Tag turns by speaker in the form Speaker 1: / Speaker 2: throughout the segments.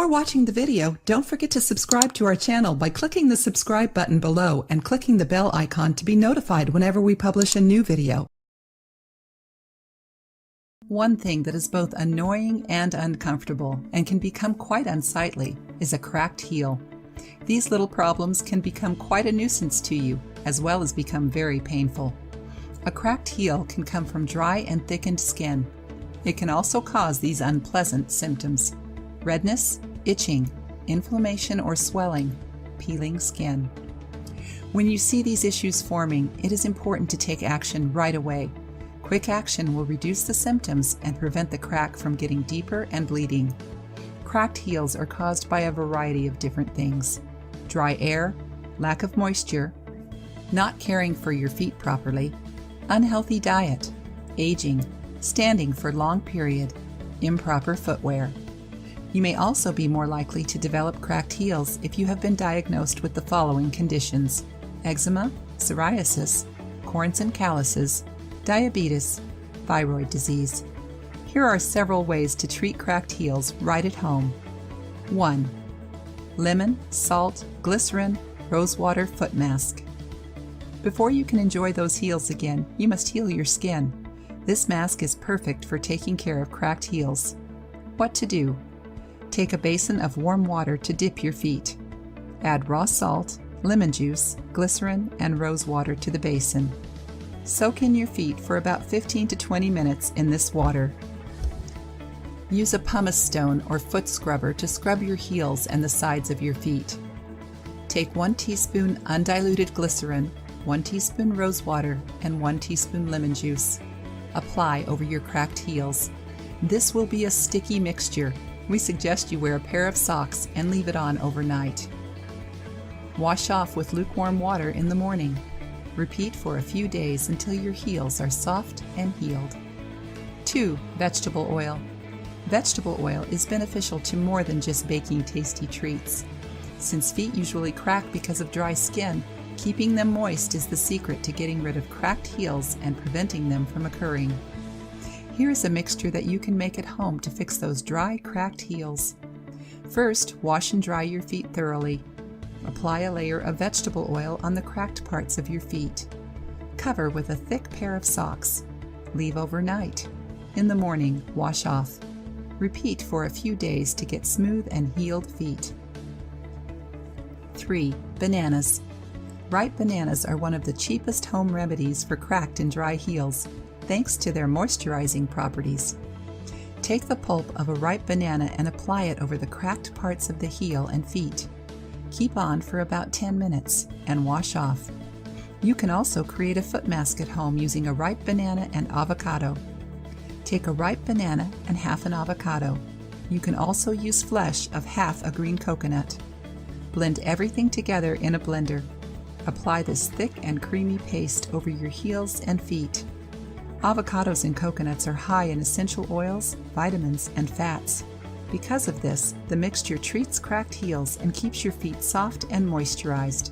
Speaker 1: Before watching the video, don't forget to subscribe to our channel by clicking the subscribe button below and clicking the bell icon to be notified whenever we publish a new video. One thing that is both annoying and uncomfortable and can become quite unsightly is a cracked heel. These little problems can become quite a nuisance to you, as well as become very painful. A cracked heel can come from dry and thickened skin. It can also cause these unpleasant symptoms: redness, itching, inflammation or swelling, peeling skin. When you see these issues forming, it is important to take action right away. Quick action will reduce the symptoms and prevent the crack from getting deeper and bleeding. Cracked heels are caused by a variety of different things: dry air, lack of moisture, not caring for your feet properly, unhealthy diet, aging, standing for long period, improper footwear. You may also be more likely to develop cracked heels if you have been diagnosed with the following conditions: eczema, psoriasis, corns and calluses, diabetes, thyroid disease. Here are several ways to treat cracked heels right at home. 1. Lemon, salt, glycerin, rosewater foot mask. Before you can enjoy those heels again, you must heal your skin. This mask is perfect for taking care of cracked heels. What to do? Take a basin of warm water to dip your feet. Add raw salt, lemon juice, glycerin, and rose water to the basin. Soak in your feet for about 15 to 20 minutes in this water. Use a pumice stone or foot scrubber to scrub your heels and the sides of your feet. Take 1 teaspoon undiluted glycerin, 1 teaspoon rose water, and 1 teaspoon lemon juice. Apply over your cracked heels. This will be a sticky mixture. We suggest you wear a pair of socks and leave it on overnight. Wash off with lukewarm water in the morning. Repeat for a few days until your heels are soft and healed. 2. Vegetable oil. Vegetable oil is beneficial to more than just baking tasty treats. Since feet usually crack because of dry skin, keeping them moist is the secret to getting rid of cracked heels and preventing them from occurring. Here is a mixture that you can make at home to fix those dry, cracked heels. First, wash and dry your feet thoroughly. Apply a layer of vegetable oil on the cracked parts of your feet. Cover with a thick pair of socks. Leave overnight. In the morning, wash off. Repeat for a few days to get smooth and healed feet. 3. Bananas. Ripe bananas are one of the cheapest home remedies for cracked and dry heels, thanks to their moisturizing properties. Take the pulp of a ripe banana and apply it over the cracked parts of the heel and feet. Keep on for about 10 minutes and wash off. You can also create a foot mask at home using a ripe banana and avocado. Take a ripe banana and half an avocado. You can also use flesh of half a green coconut. Blend everything together in a blender. Apply this thick and creamy paste over your heels and feet. Avocados and coconuts are high in essential oils, vitamins, and fats. Because of this, the mixture treats cracked heels and keeps your feet soft and moisturized.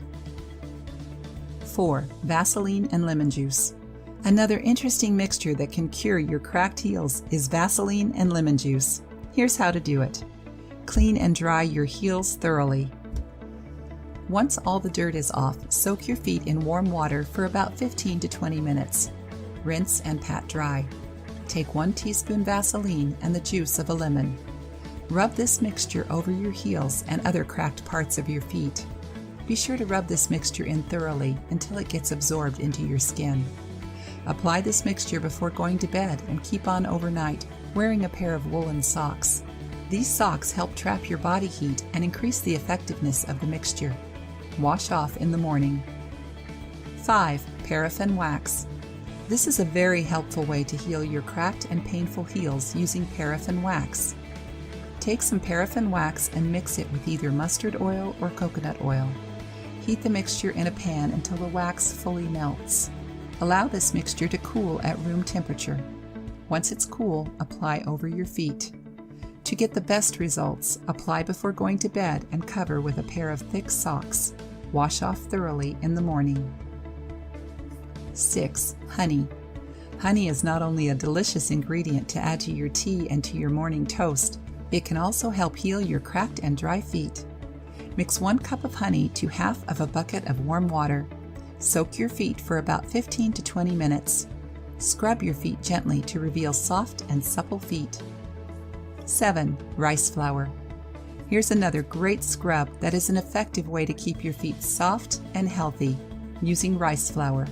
Speaker 1: 4. Vaseline and lemon juice. Another interesting mixture that can cure your cracked heels is Vaseline and lemon juice. Here's how to do it. Clean and dry your heels thoroughly. Once all the dirt is off, soak your feet in warm water for about 15 to 20 minutes. Rinse and pat dry. Take 1 teaspoon Vaseline and the juice of a lemon. Rub this mixture over your heels and other cracked parts of your feet. Be sure to rub this mixture in thoroughly until it gets absorbed into your skin. Apply this mixture before going to bed and keep on overnight, wearing a pair of woolen socks. These socks help trap your body heat and increase the effectiveness of the mixture. Wash off in the morning. 5. Paraffin wax. This is a very helpful way to heal your cracked and painful heels using paraffin wax. Take some paraffin wax and mix it with either mustard oil or coconut oil. Heat the mixture in a pan until the wax fully melts. Allow this mixture to cool at room temperature. Once it's cool, apply over your feet. To get the best results, apply before going to bed and cover with a pair of thick socks. Wash off thoroughly in the morning. 6. Honey. Honey is not only a delicious ingredient to add to your tea and to your morning toast, It can also help heal your cracked and dry feet. Mix 1 cup of honey to half of a bucket of warm water. Soak your feet for about 15 to 20 minutes. Scrub your feet gently to reveal soft and supple feet. 7. Rice flour. Here's another great scrub that is an effective way to keep your feet soft and healthy using rice flour.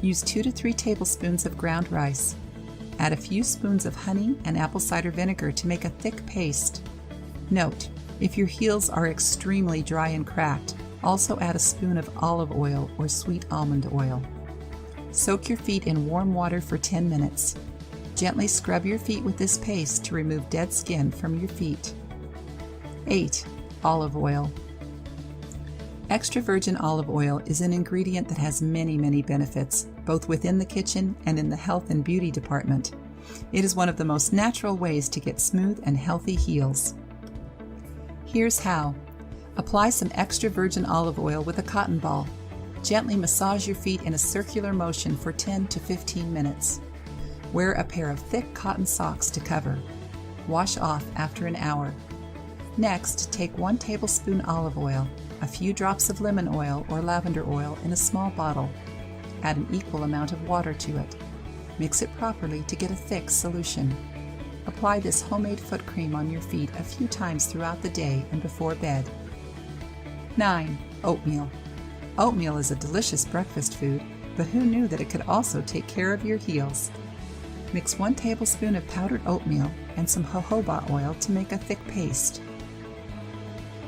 Speaker 1: Use 2 to 3 tablespoons of ground rice. Add a few spoons of honey and apple cider vinegar to make a thick paste. Note, if your heels are extremely dry and cracked, also add a spoon of olive oil or sweet almond oil. Soak your feet in warm water for 10 minutes. Gently scrub your feet with this paste to remove dead skin from your feet. 8. Olive oil. Extra virgin olive oil is an ingredient that has many benefits, both within the kitchen and in the health and beauty department. It is one of the most natural ways to get smooth and healthy heels. Here's how. Apply some extra virgin olive oil with a cotton ball. Gently massage your feet in a circular motion for 10 to 15 minutes. Wear a pair of thick cotton socks to cover. Wash off after an hour. Next, take 1 tablespoon olive oil, a few drops of lemon oil or lavender oil in a small bottle. Add an equal amount of water to it. Mix it properly to get a thick solution. Apply this homemade foot cream on your feet a few times throughout the day and before bed. 9. Oatmeal. Oatmeal is a delicious breakfast food, but who knew that it could also take care of your heels? Mix 1 tablespoon of powdered oatmeal and some jojoba oil to make a thick paste.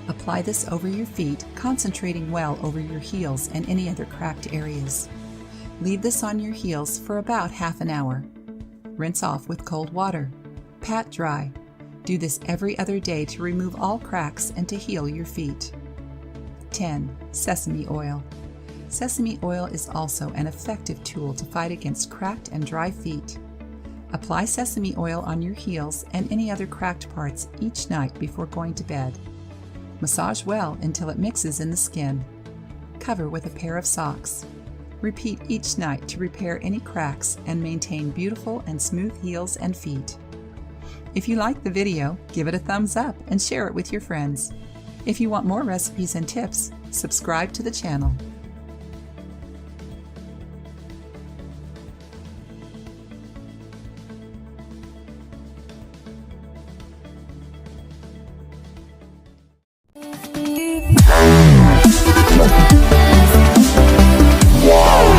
Speaker 1: Apply this over your feet, concentrating well over your heels and any other cracked areas. Leave this on your heels for about half an hour. Rinse off with cold water. Pat dry. Do this every other day to remove all cracks and to heal your feet. 10. Sesame oil. Sesame oil is also an effective tool to fight against cracked and dry feet. Apply sesame oil on your heels and any other cracked parts each night before going to bed. Massage well until it mixes in the skin. Cover with a pair of socks. Repeat each night to repair any cracks and maintain beautiful and smooth heels and feet. If you liked the video, give it a thumbs up and share it with your friends. If you want more recipes and tips, subscribe to the channel.
Speaker 2: Wow.